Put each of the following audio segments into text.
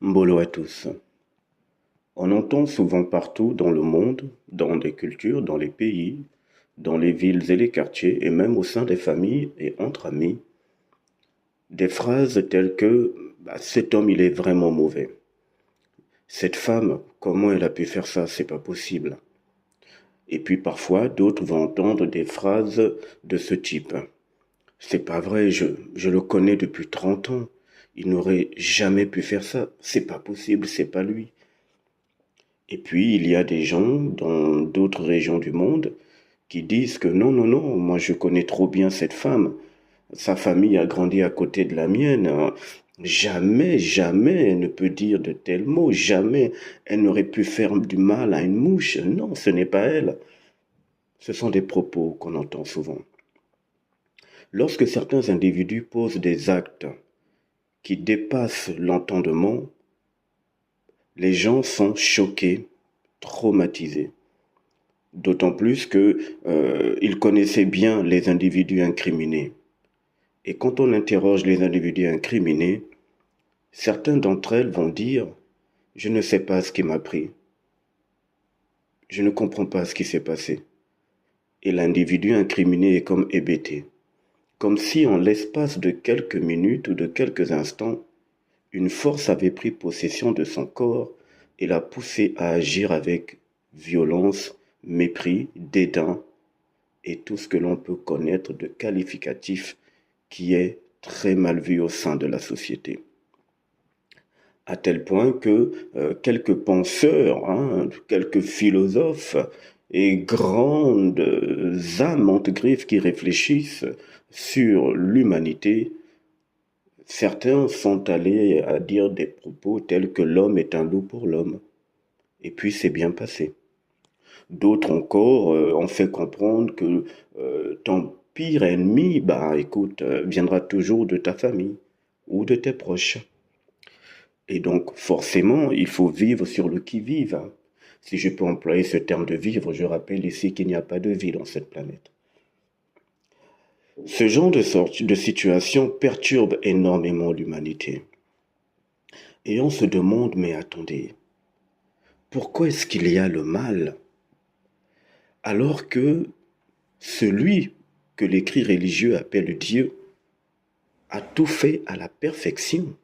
Mbolo à tous. On entend souvent partout dans le monde, dans des cultures, dans les pays, dans les villes et les quartiers, et même au sein des familles et entre amis, des phrases telles que cet homme il est vraiment mauvais. Cette femme, comment elle a pu faire ça? C'est pas possible. Et puis parfois, d'autres vont entendre des phrases de ce type. C'est pas vrai, je le connais depuis 30 ans. Il n'aurait jamais pu faire ça. C'est pas possible, c'est pas lui. Et puis, il y a des gens dans d'autres régions du monde qui disent que non, non, non, moi je connais trop bien cette femme. Sa famille a grandi à côté de la mienne. Jamais, jamais elle ne peut dire de tels mots. Jamais elle n'aurait pu faire du mal à une mouche. Non, ce n'est pas elle. Ce sont des propos qu'on entend souvent. Lorsque certains individus posent des actes qui dépassent l'entendement, les gens sont choqués, traumatisés. D'autant plus que il connaissait bien les individus incriminés. Et quand on interroge les individus incriminés, certains d'entre elles vont dire, je ne sais pas ce qui m'a pris, je ne comprends pas ce qui s'est passé. Et l'individu incriminé est comme hébété, comme si en l'espace de quelques minutes ou de quelques instants, une force avait pris possession de son corps et l'a poussé à agir avec violence, mépris, dédain et tout ce que l'on peut connaître de qualificatif qui est très mal vu au sein de la société. À tel point que quelques penseurs, quelques philosophes et grandes âmes entre griffes qui réfléchissent sur l'humanité, certains sont allés à dire des propos tels que l'homme est un loup pour l'homme. Et puis c'est bien passé. D'autres encore ont fait comprendre que ton pire ennemi, bah écoute, viendra toujours de ta famille ou de tes proches. Et donc forcément, il faut vivre sur le qui-vive. Si je peux employer ce terme de vivre, je rappelle ici qu'il n'y a pas de vie dans cette planète. Ce genre de situation perturbe énormément l'humanité. Et on se demande, mais attendez, pourquoi est-ce qu'il y a le mal alors que celui que l'écrit religieux appelle Dieu a tout fait à la perfection?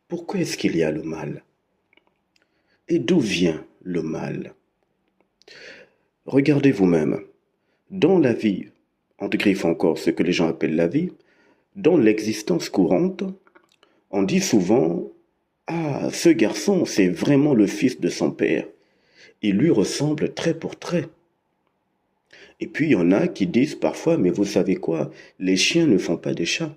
Pourquoi est-ce qu'il y a le mal? Et d'où vient le mal? Regardez vous-même. Dans la vie, entre griffes encore ce que les gens appellent la vie, dans l'existence courante, on dit souvent ah, ce garçon, c'est vraiment le fils de son père. Il lui ressemble trait pour trait. Et puis il y en a qui disent parfois, mais vous savez quoi, les chiens ne font pas des chats.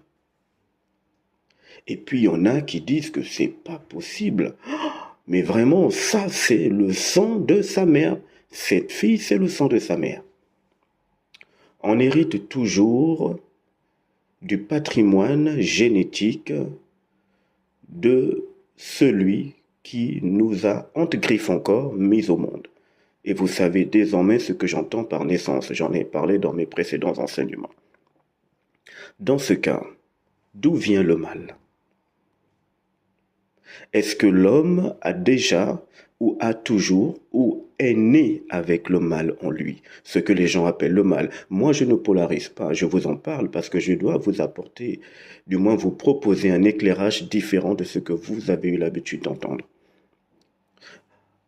Et puis il y en a qui disent que c'est pas possible. Mais vraiment, ça c'est le sang de sa mère. Cette fille, c'est le sang de sa mère. On hérite toujours du patrimoine génétique de celui qui nous a, entre griffes encore, mis au monde. Et vous savez désormais ce que j'entends par naissance. J'en ai parlé dans mes précédents enseignements. Dans ce cas, d'où vient le mal? Est-ce que l'homme a déjà ou a toujours ou est né avec le mal en lui, ce que les gens appellent le mal? Moi, je ne polarise pas, je vous en parle parce que je dois vous apporter, du moins vous proposer un éclairage différent de ce que vous avez eu l'habitude d'entendre.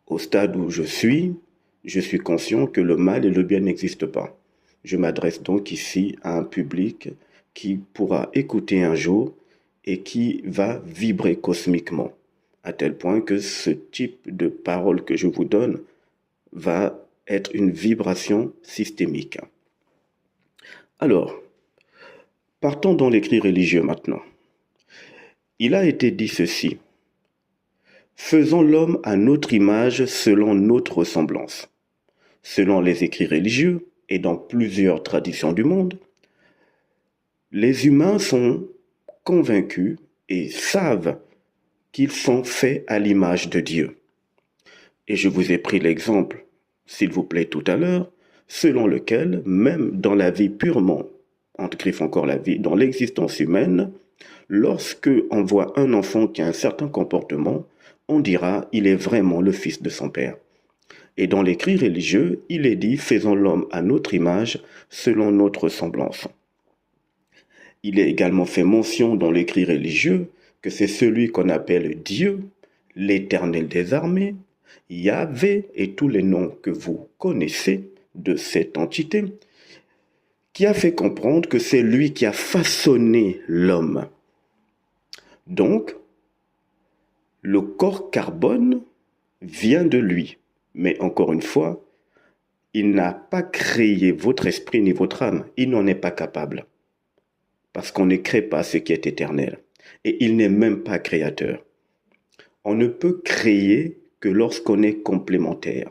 Au stade où je suis conscient que le mal et le bien n'existent pas. Je m'adresse donc ici à un public qui pourra écouter un jour et qui va vibrer cosmiquement, à tel point que ce type de parole que je vous donne va être une vibration systémique. Alors, partons dans l'écrit religieux maintenant. Il a été dit ceci. Faisons l'homme à notre image selon notre ressemblance. Selon les écrits religieux et dans plusieurs traditions du monde, les humains sont convaincus et savent qu'ils sont faits à l'image de Dieu. Et je vous ai pris l'exemple, s'il vous plaît, tout à l'heure, selon lequel, même dans la vie purement, entre griffes encore la vie, dans l'existence humaine, lorsque on voit un enfant qui a un certain comportement, on dira il est vraiment le fils de son père. Et dans l'écrit religieux, il est dit faisons l'homme à notre image, selon notre semblance. Il est également fait mention dans l'écrit religieux que c'est celui qu'on appelle Dieu, l'Éternel des armées, Yahvé et tous les noms que vous connaissez de cette entité, qui a fait comprendre que c'est lui qui a façonné l'homme. Donc, le corps carbone vient de lui. Mais encore une fois, il n'a pas créé votre esprit ni votre âme. Il n'en est pas capable. Parce qu'on ne crée pas ce qui est éternel. Et il n'est même pas créateur. On ne peut créer que lorsqu'on est complémentaire.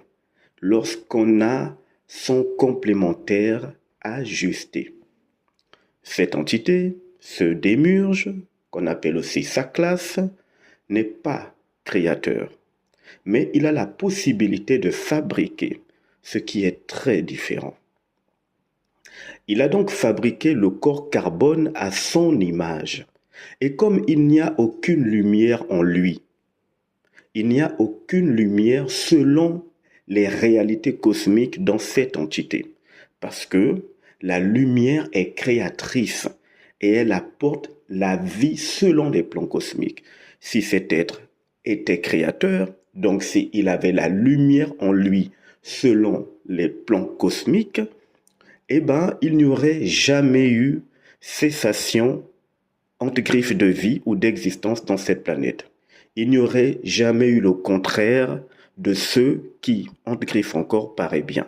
Lorsqu'on a son complémentaire ajusté. Cette entité, ce démiurge, qu'on appelle aussi sa classe, n'est pas créateur. Mais il a la possibilité de fabriquer, ce qui est très différent. Il a donc fabriqué le corps carbone à son image. Et comme il n'y a aucune lumière en lui, il n'y a aucune lumière selon les réalités cosmiques dans cette entité. Parce que la lumière est créatrice et elle apporte la vie selon les plans cosmiques. Si cet être était créateur, donc s'il avait la lumière en lui selon les plans cosmiques, eh ben, il n'y aurait jamais eu cessation entre griffes de vie ou d'existence dans cette planète. Il n'y aurait jamais eu le contraire de ce qui, entre griffes encore, paraît bien.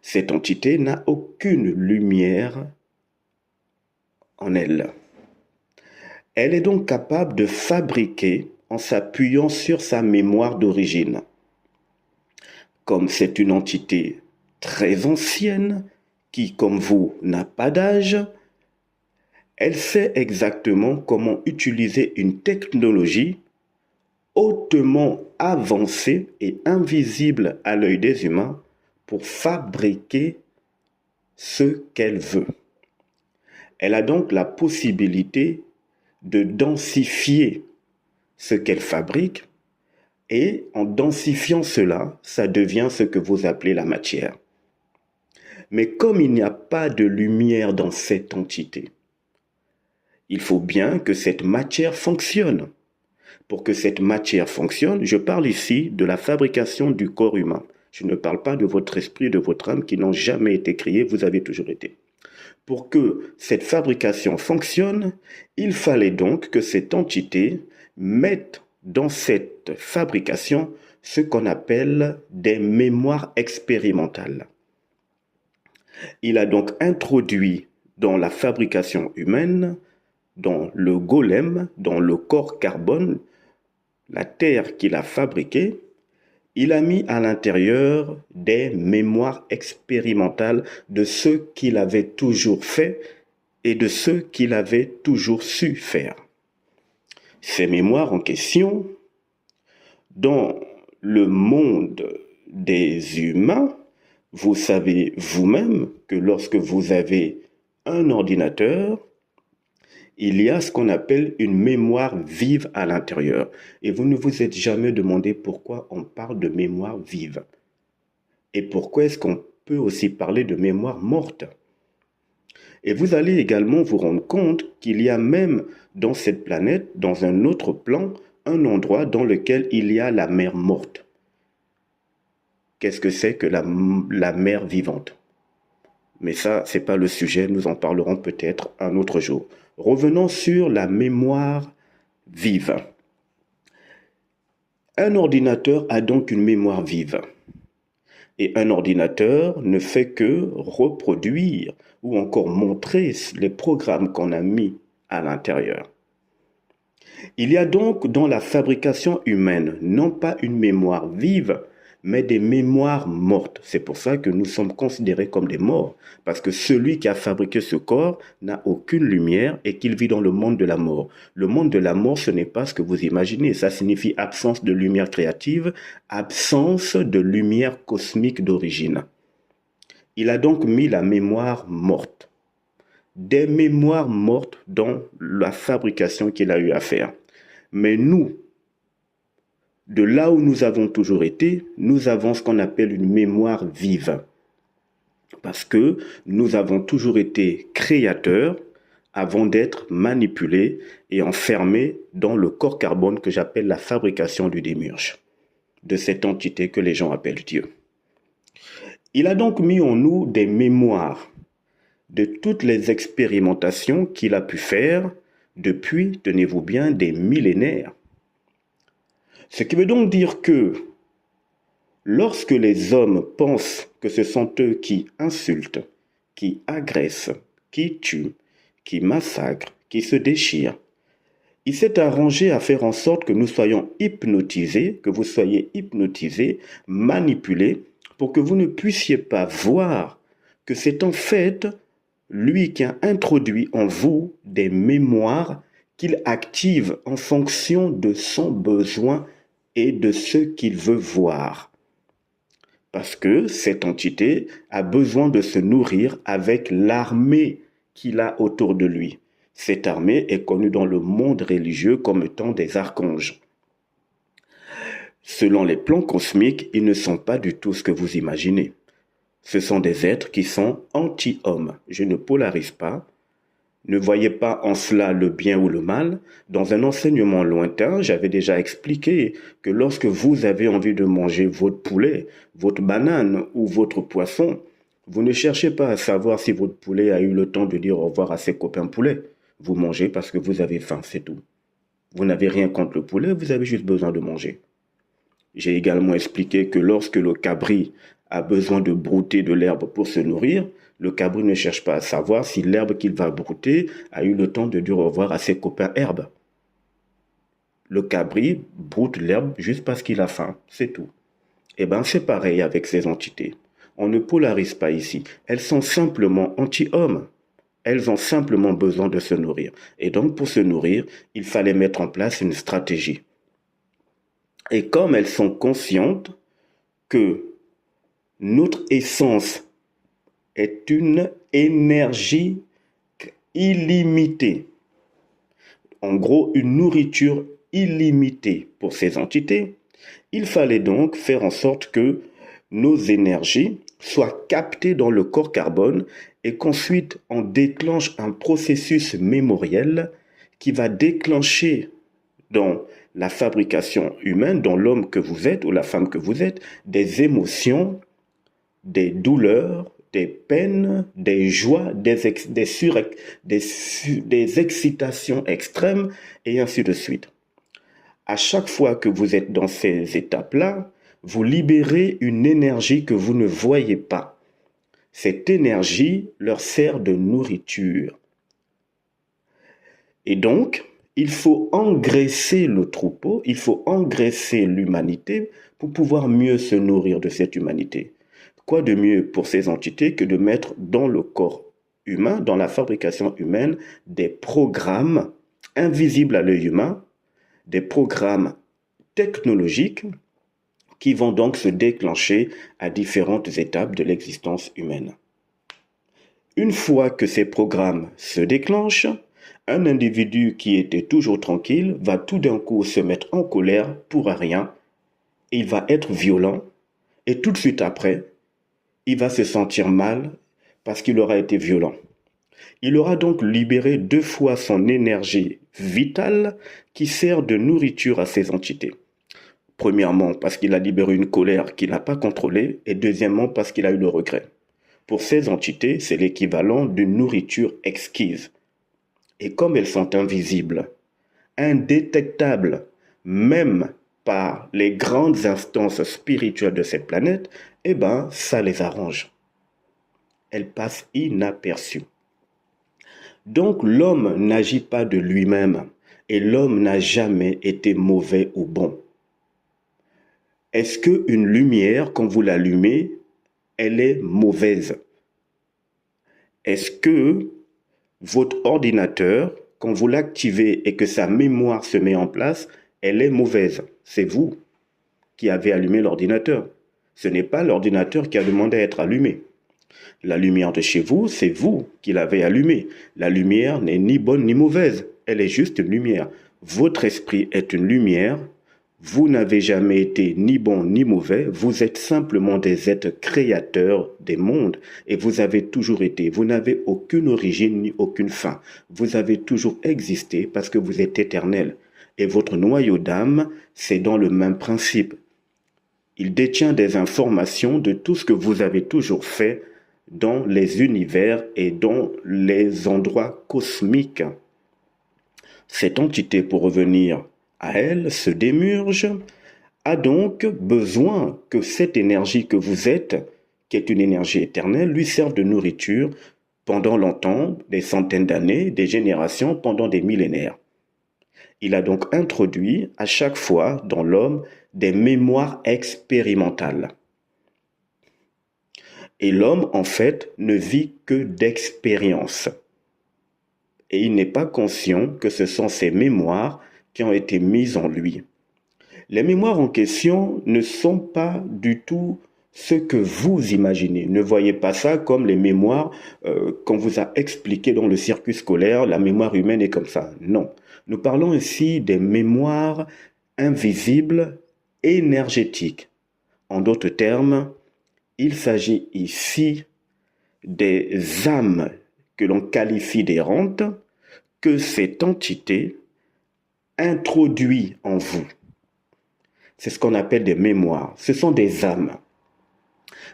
Cette entité n'a aucune lumière en elle. Elle est donc capable de fabriquer en s'appuyant sur sa mémoire d'origine. Comme c'est une entité très ancienne, qui, comme vous, n'a pas d'âge, elle sait exactement comment utiliser une technologie hautement avancée et invisible à l'œil des humains pour fabriquer ce qu'elle veut. Elle a donc la possibilité de densifier ce qu'elle fabrique et en densifiant cela, ça devient ce que vous appelez la matière. Mais comme il n'y a pas de lumière dans cette entité, il faut bien que cette matière fonctionne. Pour que cette matière fonctionne, je parle ici de la fabrication du corps humain. Je ne parle pas de votre esprit, de votre âme qui n'ont jamais été créés, vous avez toujours été. Pour que cette fabrication fonctionne, il fallait donc que cette entité mette dans cette fabrication ce qu'on appelle des mémoires expérimentales. Il a donc introduit dans la fabrication humaine, dans le golem, dans le corps carbone, la terre qu'il a fabriquée, il a mis à l'intérieur des mémoires expérimentales de ce qu'il avait toujours fait et de ce qu'il avait toujours su faire. Ces mémoires en question, dans le monde des humains, vous savez vous-même que lorsque vous avez un ordinateur, il y a ce qu'on appelle une mémoire vive à l'intérieur. Et vous ne vous êtes jamais demandé pourquoi on parle de mémoire vive. Et pourquoi est-ce qu'on peut aussi parler de mémoire morte? Et vous allez également vous rendre compte qu'il y a même dans cette planète, dans un autre plan, un endroit dans lequel il y a la mer morte. Qu'est-ce que c'est que la mer vivante? Mais ça, c'est pas le sujet, nous en parlerons peut-être un autre jour. Revenons sur la mémoire vive. Un ordinateur a donc une mémoire vive. Et un ordinateur ne fait que reproduire ou encore montrer les programmes qu'on a mis à l'intérieur. Il y a donc dans la fabrication humaine non pas une mémoire vive, mais des mémoires mortes. C'est pour ça que nous sommes considérés comme des morts, parce que celui qui a fabriqué ce corps n'a aucune lumière et qu'il vit dans le monde de la mort. Le monde de la mort, ce n'est pas ce que vous imaginez. Ça signifie absence de lumière créative, absence de lumière cosmique d'origine. Il a donc mis la mémoire morte. Des mémoires mortes dans la fabrication qu'il a eu à faire. Mais nous, de là où nous avons toujours été, nous avons ce qu'on appelle une mémoire vive. Parce que nous avons toujours été créateurs avant d'être manipulés et enfermés dans le corps carbone que j'appelle la fabrication du démiurge, de cette entité que les gens appellent Dieu. Il a donc mis en nous des mémoires de toutes les expérimentations qu'il a pu faire depuis, tenez-vous bien, des millénaires. Ce qui veut donc dire que lorsque les hommes pensent que ce sont eux qui insultent, qui agressent, qui tuent, qui massacrent, qui se déchirent, il s'est arrangé à faire en sorte que nous soyons hypnotisés, que vous soyez hypnotisés, manipulés, pour que vous ne puissiez pas voir que c'est en fait lui qui a introduit en vous des mémoires qu'il active en fonction de son besoin et de ce qu'il veut voir. Parce que cette entité a besoin de se nourrir avec l'armée qu'il a autour de lui. Cette armée est connue dans le monde religieux comme étant des archanges. Selon les plans cosmiques, ils ne sont pas du tout ce que vous imaginez. Ce sont des êtres qui sont anti-hommes. Je ne polarise pas. Ne voyez pas en cela le bien ou le mal. Dans un enseignement lointain, j'avais déjà expliqué que lorsque vous avez envie de manger votre poulet, votre banane ou votre poisson, vous ne cherchez pas à savoir si votre poulet a eu le temps de dire au revoir à ses copains poulets. Vous mangez parce que vous avez faim, c'est tout. Vous n'avez rien contre le poulet, vous avez juste besoin de manger. J'ai également expliqué que lorsque le cabri a besoin de brouter de l'herbe pour se nourrir, le cabri ne cherche pas à savoir si l'herbe qu'il va brouter a eu le temps de dire au revoir à ses copains herbes. Le cabri broute l'herbe juste parce qu'il a faim, c'est tout. Eh bien, c'est pareil avec ces entités. On ne polarise pas ici. Elles sont simplement anti-hommes. Elles ont simplement besoin de se nourrir. Et donc, pour se nourrir, il fallait mettre en place une stratégie. Et comme elles sont conscientes que notre essence est une énergie illimitée, en gros une nourriture illimitée pour ces entités, il fallait donc faire en sorte que nos énergies soient captées dans le corps carbone et qu'ensuite on déclenche un processus mémoriel qui va déclencher dans la fabrication humaine, dans l'homme que vous êtes ou la femme que vous êtes, des émotions, des douleurs, des peines, des joies, des excitations extrêmes et ainsi de suite. À chaque fois que vous êtes dans ces étapes-là, vous libérez une énergie que vous ne voyez pas. Cette énergie leur sert de nourriture. Et donc, il faut engraisser le troupeau, il faut engraisser l'humanité pour pouvoir mieux se nourrir de cette humanité. Quoi de mieux pour ces entités que de mettre dans le corps humain, dans la fabrication humaine, des programmes invisibles à l'œil humain, des programmes technologiques qui vont donc se déclencher à différentes étapes de l'existence humaine. Une fois que ces programmes se déclenchent, un individu qui était toujours tranquille va tout d'un coup se mettre en colère pour rien, il va être violent et tout de suite après, il va se sentir mal parce qu'il aura été violent. Il aura donc libéré 2 fois son énergie vitale qui sert de nourriture à ces entités. Premièrement, parce qu'il a libéré une colère qu'il n'a pas contrôlée et deuxièmement, parce qu'il a eu le regret. Pour ces entités, c'est l'équivalent d'une nourriture exquise. Et comme elles sont invisibles, indétectables, même par les grandes instances spirituelles de cette planète, eh ben, ça les arrange. Elles passent inaperçues. Donc l'homme n'agit pas de lui-même et l'homme n'a jamais été mauvais ou bon. Est-ce qu'une lumière, quand vous l'allumez, elle est mauvaise? Est-ce que votre ordinateur, quand vous l'activez et que sa mémoire se met en place, elle est mauvaise? C'est vous qui avez allumé l'ordinateur. Ce n'est pas l'ordinateur qui a demandé à être allumé. La lumière de chez vous, c'est vous qui l'avez allumée. La lumière n'est ni bonne ni mauvaise. Elle est juste une lumière. Votre esprit est une lumière. Vous n'avez jamais été ni bon ni mauvais, vous êtes simplement des êtres créateurs des mondes et vous avez toujours été. Vous n'avez aucune origine ni aucune fin. Vous avez toujours existé parce que vous êtes éternel. Et votre noyau d'âme, c'est dans le même principe. Il détient des informations de tout ce que vous avez toujours fait dans les univers et dans les endroits cosmiques. Cette entité, pour revenir à elle, ce démiurge, a donc besoin que cette énergie que vous êtes, qui est une énergie éternelle, lui serve de nourriture pendant longtemps, des centaines d'années, des générations, pendant des millénaires. Il a donc introduit à chaque fois dans l'homme des mémoires expérimentales. Et l'homme, en fait, ne vit que d'expériences. Et il n'est pas conscient que ce sont ces mémoires qui ont été mises en lui. Les mémoires en question ne sont pas du tout ce que vous imaginez. Ne voyez pas ça comme les mémoires qu'on vous a expliqué dans le circuit scolaire, la mémoire humaine est comme ça. Non. Nous parlons ici des mémoires invisibles, énergétiques. En d'autres termes, il s'agit ici des âmes que l'on qualifie d'errantes, que cette entité introduit en vous. C'est ce qu'on appelle des mémoires. Ce sont des âmes.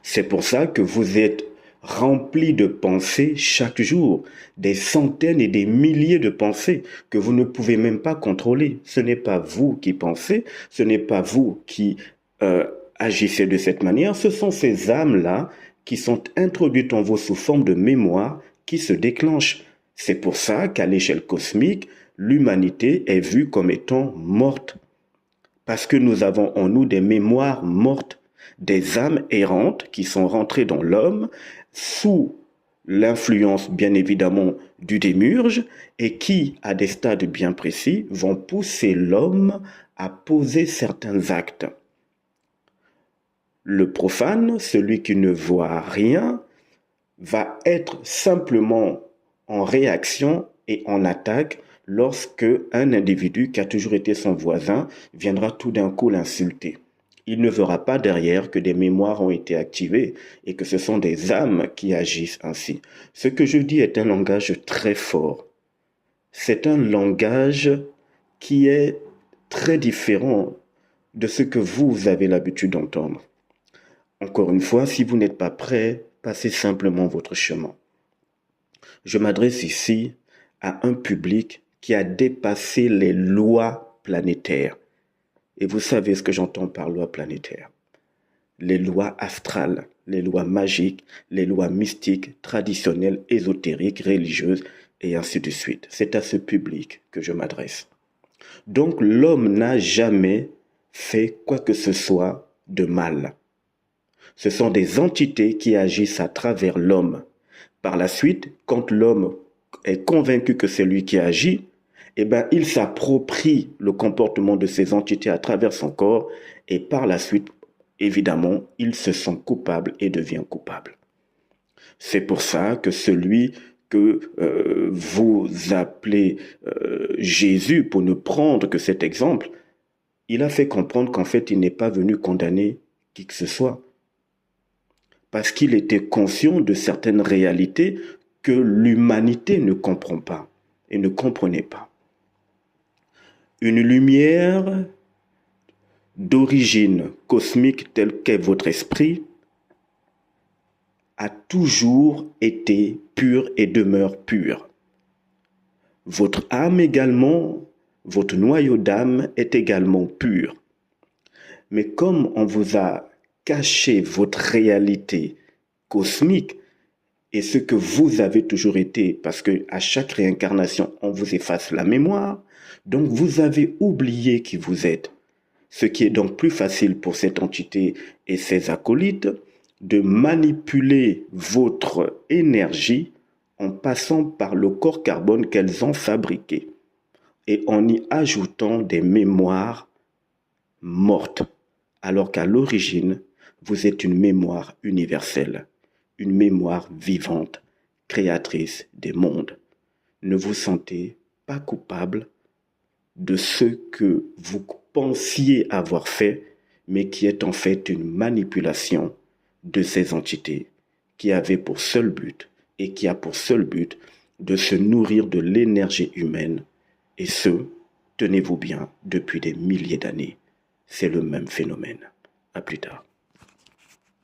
C'est pour ça que vous êtes rempli de pensées chaque jour, des centaines et des milliers de pensées que vous ne pouvez même pas contrôler. Ce n'est pas vous qui pensez, ce n'est pas vous qui agissez de cette manière, ce sont ces âmes-là qui sont introduites en vous sous forme de mémoire qui se déclenchent. C'est pour ça qu'à l'échelle cosmique, l'humanité est vue comme étant morte. Parce que nous avons en nous des mémoires mortes, des âmes errantes qui sont rentrées dans l'homme sous l'influence bien évidemment du démiurge et qui, à des stades bien précis, vont pousser l'homme à poser certains actes. Le profane, celui qui ne voit rien, va être simplement en réaction et en attaque lorsque un individu qui a toujours été son voisin viendra tout d'un coup l'insulter. Il ne verra pas derrière que des mémoires ont été activées et que ce sont des âmes qui agissent ainsi. Ce que je dis est un langage très fort. C'est un langage qui est très différent de ce que vous avez l'habitude d'entendre. Encore une fois, si vous n'êtes pas prêt, passez simplement votre chemin. Je m'adresse ici à un public qui a dépassé les lois planétaires. Et vous savez ce que j'entends par loi planétaire. Les lois astrales, les lois magiques, les lois mystiques, traditionnelles, ésotériques, religieuses, et ainsi de suite. C'est à ce public que je m'adresse. Donc l'homme n'a jamais fait quoi que ce soit de mal. Ce sont des entités qui agissent à travers l'homme. Par la suite, quand l'homme est convaincu que c'est lui qui agit, eh ben, il s'approprie le comportement de ces entités à travers son corps et par la suite, évidemment, il se sent coupable et devient coupable. C'est pour ça que celui que vous appelez Jésus, pour ne prendre que cet exemple, il a fait comprendre qu'en fait, il n'est pas venu condamner qui que ce soit. Parce qu'il était conscient de certaines réalités que l'humanité ne comprend pas et ne comprenait pas. Une lumière d'origine cosmique telle qu'est votre esprit a toujours été pure et demeure pure. Votre âme également, votre noyau d'âme est également pur. Mais comme on vous a caché votre réalité cosmique et ce que vous avez toujours été, parce que à chaque réincarnation, on vous efface la mémoire, donc vous avez oublié qui vous êtes. Ce qui est donc plus facile pour cette entité et ses acolytes de manipuler votre énergie en passant par le corps carbone qu'elles ont fabriqué et en y ajoutant des mémoires mortes, alors qu'à l'origine, vous êtes une mémoire universelle, une mémoire vivante, créatrice des mondes. Ne vous sentez pas coupable de ce que vous pensiez avoir fait, mais qui est en fait une manipulation de ces entités qui avaient pour seul but et qui a pour seul but de se nourrir de l'énergie humaine, et ce, tenez-vous bien, depuis des milliers d'années. C'est le même phénomène. À plus tard.